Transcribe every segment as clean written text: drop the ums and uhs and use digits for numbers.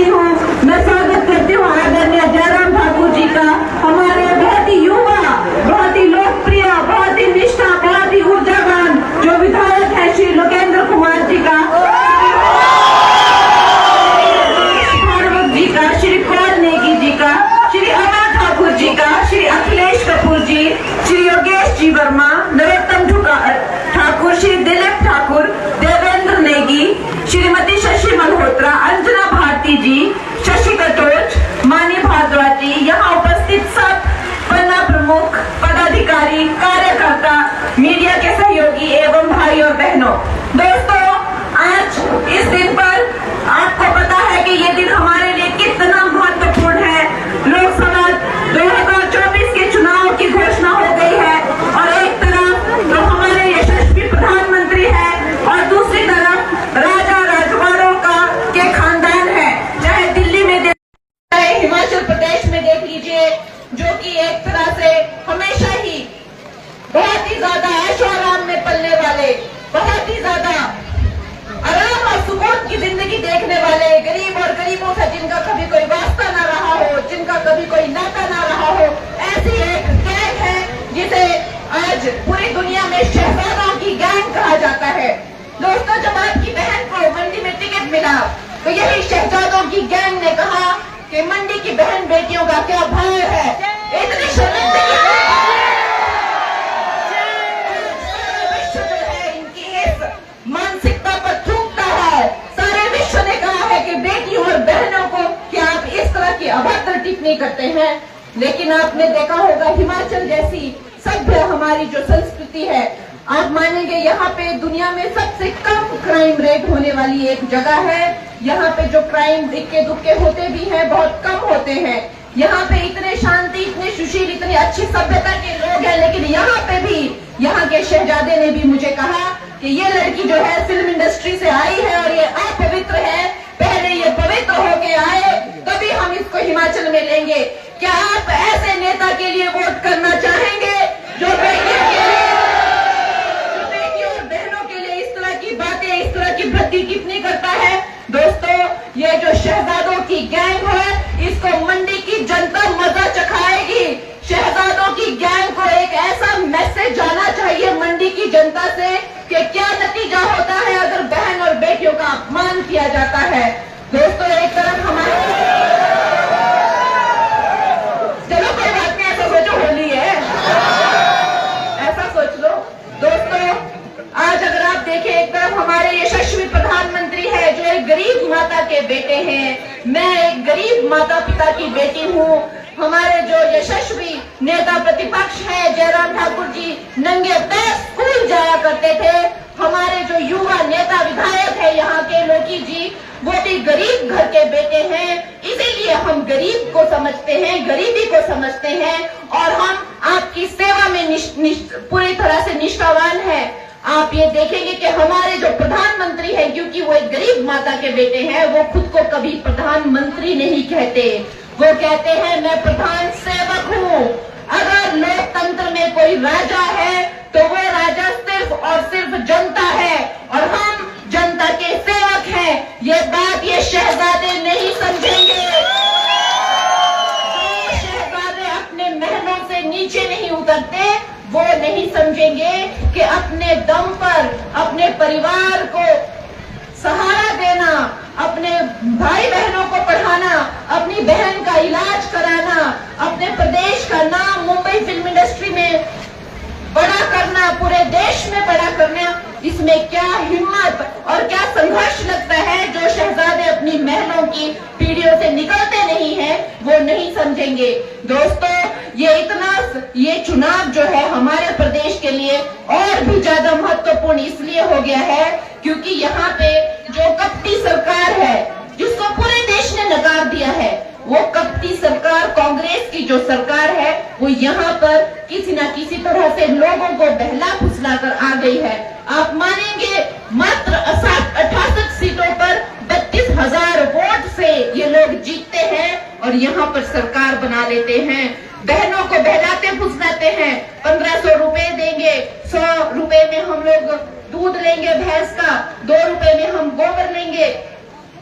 चाहती हूँ, मैं स्वागत करती हूँ आदरणीय जयराम ठाकुर जी का, हमारे बहुत ही युवा, बहुत ही लोकप्रिय, बहुत ही निष्ठा, बहुत ही ऊर्जावान जो विधायक है श्री लोकेंद्र कुमार जी का, जी का, श्री कौर नेगी जी का, श्री अमर ठाकुर जी का, श्री अखिलेश कपूर जी, श्री योगेश जी वर्मा, नरोत्तम ठाकुर, श्री दिलीप ठाकुर, देवेंद्र नेगी, श्रीमती शशि मल्होत्रा, अंजना भारती जी, शशि कटोच, मानी भारद्वाज जी, यहाँ उपस्थित सब पन्ना प्रमुख, पदाधिकारी, कार्यकर्ता, मीडिया के सहयोगी एवं भाई और बहनों। दोस्तों, आज इस दिन पर आपको पता है कि ये दिन हमारे लिए कितना महत्वपूर्ण है। लोकसभा 2024 के चुनाव की घोषणा हो गई है और एक तरफ तो हमारे यशस्वी प्रधानमंत्री है और दूसरी तरफ राजा राजवाड़ों का के खानदान है। चाहे दिल्ली में देखिए, हिमाचल प्रदेश में देख लीजिए, जो कि एक तरह से हमेशा ही बहुत ही ज्यादा ऐशो आराम में पलने वाले, बहुत ही ज्यादा आराम और सुकून की जिंदगी देखने वाले, गरीब और गरीबों से जिनका कभी कोई वास्ता ना रहा हो, जिनका कभी कोई नाता ना रहा हो, ऐसी एक गैंग है जिसे आज पूरी दुनिया में शहजादों की गैंग कहा जाता है। दोस्तों, जब आपकी बहन को मंडी में टिकट मिला तो यही शहजादों की गैंग ने कहा कि मंडी की बहन बेटियों का क्या भाव है। इतनी शर्मिंदगी विश्व जो है इनकी इस मानसिकता पर थूकता है। सारे विश्व ने कहा है कि बेटियों और बहनों को क्या आप इस तरह की अभद्र टिप्पणी करते हैं। लेकिन आपने देखा होगा, हिमाचल जैसी सभ्य हमारी जो संस्कृति है, आप मानेंगे यहाँ पे दुनिया में सबसे कम क्राइम रेट होने वाली एक जगह है। यहाँ पे जो क्राइम इक्के दुक्के होते भी हैं बहुत कम होते हैं। यहाँ पे इतने शांति, इतने सुशील, इतनी अच्छी सभ्यता के लोग हैं। लेकिन यहाँ पे भी यहाँ के शहजादे ने भी मुझे कहा कि ये लड़की जो है फिल्म इंडस्ट्री से आई है और ये अपवित्र है, पहले ये पवित्र होके आए तभी हम इसको हिमाचल में लेंगे। क्या आप ऐसे नेता के लिए वोट करना चाहेंगे जो बेटियों के लिए, जो बेटियों और बहनों के लिए इस तरह की बातें, इस तरह की भद्दी टिप्पणी करता है? दोस्तों, ये जो शहजादों की गैंग है, इसको मंडी की जनता मजा चखाएगी। शहजादों की गैंग को एक ऐसा मैसेज जाना चाहिए मंडी की जनता से कि क्या नतीजा होता है अगर बहन और बेटियों का अपमान किया जाता है। दोस्तों, एक तरफ हमारे, चलो कोई बात नहीं, ऐसा सोचो, होली है, ऐसा सोच लो। दोस्तों, आज अगर आप देखें, एक तरफ हमारे यशस्वी प्रधानमंत्री है जो एक गरीब माता के बेटे हैं, मैं एक गरीब माता पिता की बेटी हूँ। हमारे जो यशस्वी नेता प्रतिपक्ष है जयराम ठाकुर जी, नंगे पैर स्कूल जाया करते थे। हमारे जो युवा नेता विधायक है यहाँ के लोकी जी, वो भी गरीब घर के बेटे हैं। इसीलिए हम गरीब को समझते हैं, गरीबी को समझते हैं और हम आपकी सेवा में पूरी तरह से निष्ठावान है। आप ये देखेंगे कि हमारे जो प्रधानमंत्री है, क्योंकि वो एक गरीब माता के बेटे हैं, वो खुद को कभी प्रधानमंत्री नहीं कहते, वो कहते हैं मैं प्रधान सेवक हूँ। अगर लोकतंत्र में कोई राजा है तो वो राजा सिर्फ और सिर्फ जनता है और हम जनता के सेवक हैं। ये बात ये शहजादे नहीं समझेंगे। जो शहजादे अपने महलों से नीचे नहीं उतरते, वो नहीं समझेंगे कि अपने दम पर अपने परिवार को सहारा देना, अपने भाई बहनों को पढ़ाना, अपनी बहन का इलाज कराना, अपने प्रदेश का नाम मुंबई फिल्म इंडस्ट्री में बड़ा करना, पूरे देश में बड़ा करना, इसमें क्या हिम्मत और क्या संघर्ष लगता है। जो शहजादे अपनी महलों की पीढ़ियों से निकलते नहीं हैं, वो नहीं समझेंगे। दोस्तों, ये चुनाव जो है हमारे प्रदेश के लिए और भी ज्यादा महत्वपूर्ण इसलिए हो गया है क्योंकि यहाँ पे जो कपटी सरकार है, जिसको पूरे देश ने नकार दिया है, वो कपटी सरकार, कांग्रेस की जो सरकार है, वो यहाँ पर किसी न किसी तरह से लोगों को बहला फुसला कर आ गई है। आप मानेंगे, मात्र 68 सीटों पर 32,000 वोट से ये लोग जीतते हैं और यहाँ पर सरकार बना लेते हैं। बहनों को बहलाते फुसलाते हैं, 1500 रुपए देंगे, 100 रुपए में हम लोग दूध लेंगे भैंस का, 2 रुपए में हम गोबर लेंगे।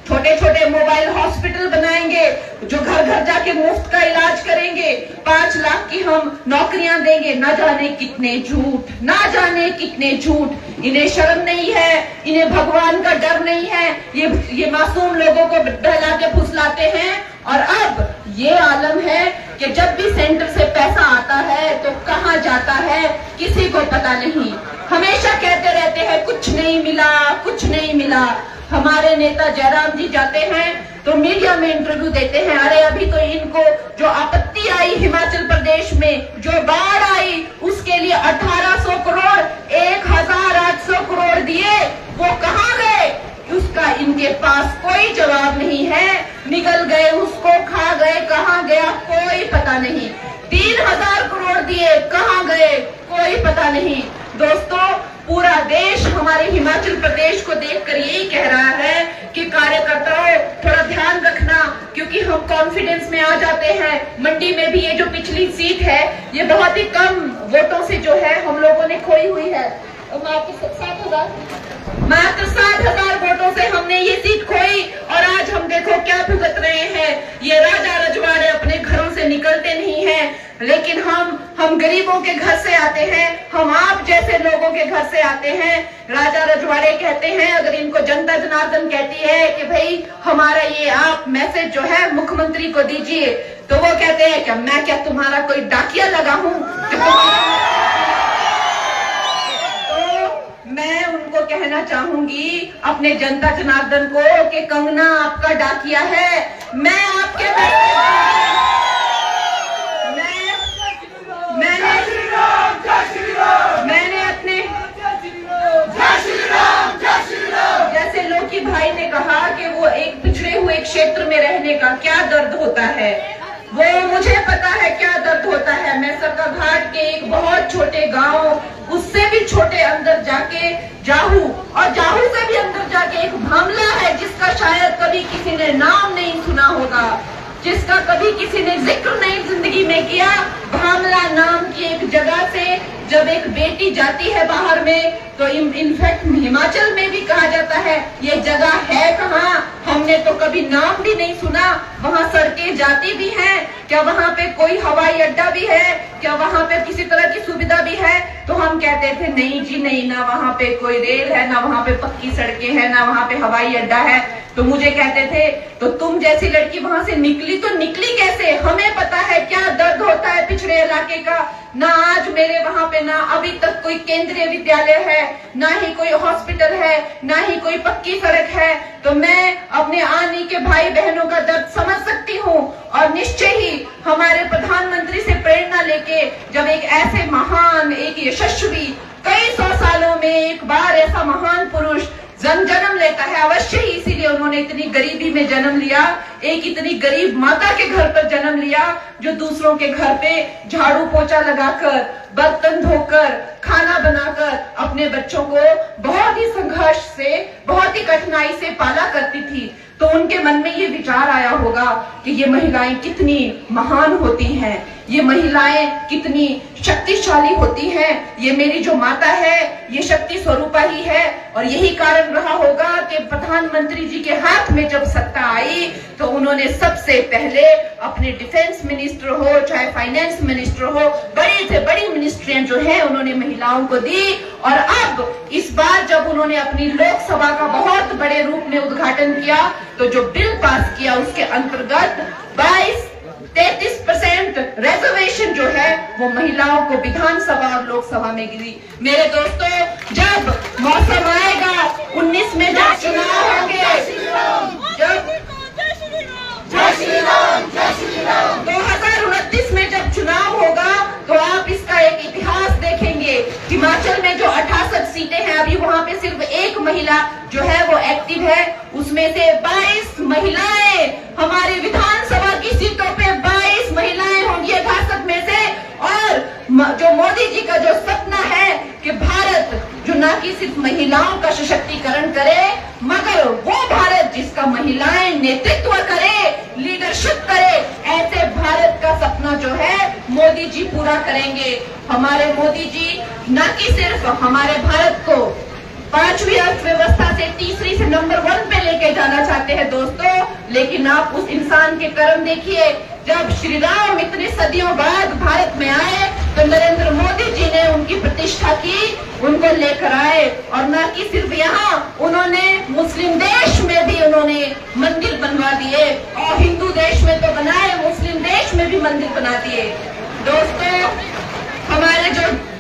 छोटे छोटे मोबाइल हॉस्पिटल बनाएंगे जो घर घर जाके मुफ्त का इलाज करेंगे, 5 लाख की हम नौकरियां देंगे। ना जाने कितने झूठ, ना जाने कितने झूठ। इन्हें शर्म नहीं है, इन्हें भगवान का डर नहीं है। ये मासूम लोगों को बहला के फुसलाते हैं। और अब ये आलम है कि जब भी सेंटर से पैसा आता है तो कहां जाता है किसी को पता नहीं। हमेशा कहते रहते हैं कुछ नहीं मिला, कुछ नहीं मिला। हमारे नेता जयराम जी जाते हैं तो मीडिया में इंटरव्यू देते हैं, अरे अभी तो इनको जो आपत्ति आई हिमाचल प्रदेश में, जो बाढ़ आई, उसके लिए 1800 करोड़ 1800 करोड़ दिए, वो कहां गए? उसका इनके पास कोई जवाब नहीं है। निगल गए, उसको खा गए, कहां गया कोई पता नहीं। 3000 करोड़ दिए, कहां गए कोई पता नहीं। दोस्तों, पूरा देश हमारे हिमाचल प्रदेश को देखकर यही कह रहा है कि कार्यकर्ताओं थोड़ा ध्यान रखना, क्योंकि हम कॉन्फिडेंस में आ जाते हैं। मंडी में भी ये जो पिछली सीट है, ये बहुत ही कम वोटों से जो है हम लोगों ने खोई हुई है। मात्र 7,000 वोटों से हमने ये सीट खोई और आज हम देखो क्या भुगत रहे हैं। ये राजा रजवाड़े अपने घरों से निकलते नहीं हैं, लेकिन हम गरीबों के घर से आते हैं, हम आप जैसे लोगों के घर से आते हैं। राजा रजवाड़े कहते हैं, अगर इनको जनता जनार्दन कहती है कि भाई हमारा ये आप मैसेज जो है मुख्यमंत्री को दीजिए, तो वो कहते हैं कि मैं क्या तुम्हारा कोई डाकिया लगा हूं? मैं उनको कहना चाहूंगी अपने जनता जनार्दन को कि कंगना आपका डाकिया है। मैं आपके मैंने अपने जैसे लोकी भाई ने कहा कि वो एक पिछड़े हुए क्षेत्र में रहने का क्या दर्द होता है, वो मुझे पता है क्या दर्द होता है। मैं सरकाघाट के एक बहुत छोटे गांव, उससे भी छोटे अंदर जाके जाहू, और जाहू से भी अंदर जाके एक भामला है जिसका शायद कभी किसी ने नाम नहीं सुना होगा, जिसका कभी किसी ने जिक्र नहीं जिंदगी में किया। भामला नाम की एक जगह से जब एक बेटी जाती है बाहर में, तो इनफैक्ट हिमाचल में भी कहा जाता है ये जगह है कहाँ, हमने तो कभी नाम भी नहीं सुना। वहाँ सड़कें जाती भी हैं, क्या वहाँ पे कोई हवाई अड्डा भी है, क्या वहाँ पे किसी तरह की सुविधा भी है? तो हम कहते थे नहीं जी नहीं, ना वहाँ पे कोई रेल है, ना वहाँ पे पक्की सड़कें हैं, ना वहाँ पे हवाई अड्डा है। तो मुझे कहते थे तो तुम जैसी लड़की वहाँ से निकली तो निकली कैसे? हमें पता है क्या दर्द होता है पिछड़े इलाके का। ना आज मेरे वहाँ पे ना अभी तक कोई केंद्रीय विद्यालय है, ना ही कोई हॉस्पिटल है, ना ही कोई पक्की सड़क है। तो मैं अपने आनी के भाई बहनों का दर्द समझ सकती हूँ, और निश्चय ही हमारे प्रधानमंत्री से प्रेरणा लेके जब एक ऐसे महान, एक यशस्वी, कई 100 सालों में एक बार ऐसा महान पुरुष जन्म लेता है, अवश्य ही इसीलिए उन्होंने इतनी गरीबी में जन्म लिया, एक इतनी गरीब माता के घर पर जन्म लिया जो दूसरों के घर पे झाड़ू पोछा लगाकर, बर्तन धोकर, खाना बनाकर अपने बच्चों को बहुत ही संघर्ष से, बहुत ही कठिनाई से पाला करती थी। तो उनके मन में ये विचार आया होगा कि ये महिलाएं कितनी महान होती हैं, ये महिलाएं कितनी शक्तिशाली होती हैं, ये मेरी जो माता है ये शक्ति स्वरूपा ही है। और यही कारण रहा होगा कि प्रधानमंत्री जी के हाथ में जब सत्ता आई तो उन्होंने सबसे पहले अपने डिफेंस मिनिस्टर हो, चाहे फाइनेंस मिनिस्टर हो, बड़ी से बड़ी मिनिस्ट्रियां जो है उन्होंने महिलाओं को दी। और अब इस बार जब उन्होंने अपनी लोकसभा का बहुत बड़े रूप में उद्घाटन किया तो जो बिल पास किया उसके अंतर्गत 33% रिजर्वेशन जो है वो महिलाओं को विधानसभा और लोकसभा में गिरी। मेरे दोस्तों, जब मौसम आएगा 19 में जब चुनाव होंगे, जब 2029 में जब चुनाव होगा तो आप इसका एक इतिहास देखेंगे। हिमाचल में जो 68 सीटें हैं, अभी वहाँ पे सिर्फ एक महिला जो है वो एक्टिव है, उसमें से 22 महिलाएं, हमारी विधानसभा की सीटों पे 22 महिलाएं होंगी 68 में से। और जो मोदी जी का जो सपना है कि भारत जो ना कि सिर्फ महिलाओं का सशक्तिकरण करे, मगर वो भारत जिसका महिलाएं नेतृत्व करे, लीडरशिप करे, ऐसे भारत का सपना जो है मोदी जी पूरा करेंगे। हमारे मोदी जी न कि सिर्फ हमारे भारत को 5वीं अर्थव्यवस्था से तीसरी से नंबर 1 पे लेके जाना चाहते हैं दोस्तों। लेकिन आप उस इंसान के कर्म देखिए, जब श्री राम इतने सदियों बाद भारत में आए तो नरेंद्र मोदी जी ने उनकी प्रतिष्ठा की, उनको लेकर आए। और न कि सिर्फ यहाँ, उन्होंने मुस्लिम देश में भी उन्होंने मंदिर बनवा दिए, और हिंदू देश में तो बनाए, मुस्लिम देश में भी मंदिर बना दिए। दोस्तों,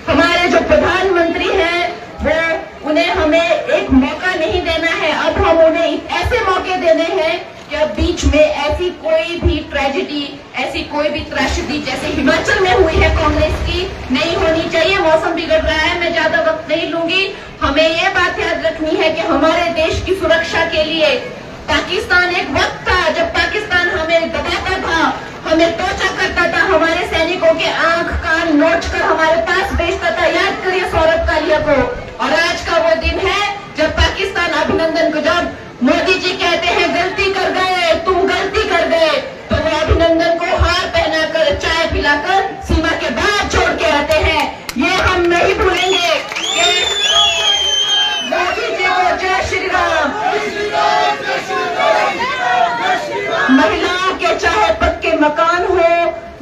हमारे जो प्रधानमंत्री हैं वो उन्हें हमें एक मौका नहीं देना है, अब हम उन्हें ऐसे मौके देने हैं कि अब बीच में ऐसी कोई भी ट्रेजेडी, ऐसी कोई भी त्रासदी जैसे हिमाचल में हुई है कांग्रेस की, नहीं होनी चाहिए। मौसम बिगड़ रहा है, मैं ज्यादा वक्त नहीं लूंगी। हमें ये बात याद रखनी है कि हमारे देश की सुरक्षा के लिए पाकिस्तान, एक वक्त था जब पाकिस्तान हमें दबाता था, हमें टॉर्चर करता था, हमारे सैनिकों के आंख कान नोच कर हमारे पास भेजता था। याद करिए सौरभ कालिया को। और आज का वो दिन है जब पाकिस्तान अभिनंदन को, जब मोदी जी कहते हैं गलती कर गए, तुम गलती कर गए, तो वो अभिनंदन को हार पहनाकर, चाय पिलाकर सीमा के बाहर छोड़ के आते हैं। ये हम नहीं भूलेंगे कि मोदी जी को जय श्री राम। महिलाओं के चाहे पक्के मकान हो,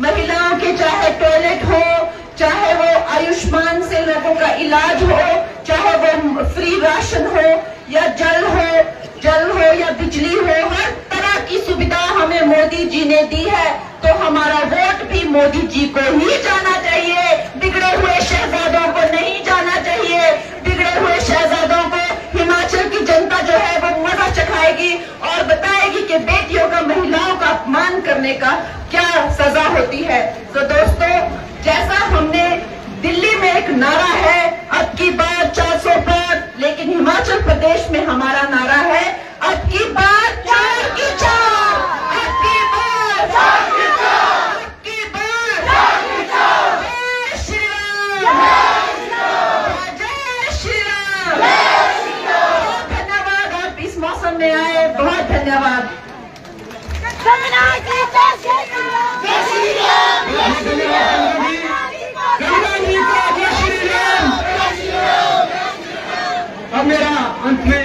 महिलाओं के चाहे टॉयलेट हो, चाहे वो आयुष्मान से लोगों का इलाज हो, चाहे वो फ्री राशन हो या जल हो या बिजली हो, हर तरह की सुविधा हमें मोदी जी ने दी है। तो हमारा वोट भी मोदी जी को ही जाना चाहिए, बिगड़े हुए शहजादों को नहीं जाना चाहिए। बिगड़े हुए शहजादों को हिमाचल की जनता जो है वो मजा चखाएगी और बताएगी कि बेटियों का, महिलाओं का अपमान करने का क्या सजा होती है। तो दोस्तों, जैसा हमने दिल्ली में एक नारा है, अब की बार 400 पार, लेकिन हिमाचल प्रदेश में हमारा नारा है अब की बार 4 की 4, अब की बार 4 की 4, अब की बार 4 की 4। जय श्री राम, जय श्री राम, बहुत धन्यवाद। आप इस मौसम में आए, बहुत धन्यवाद।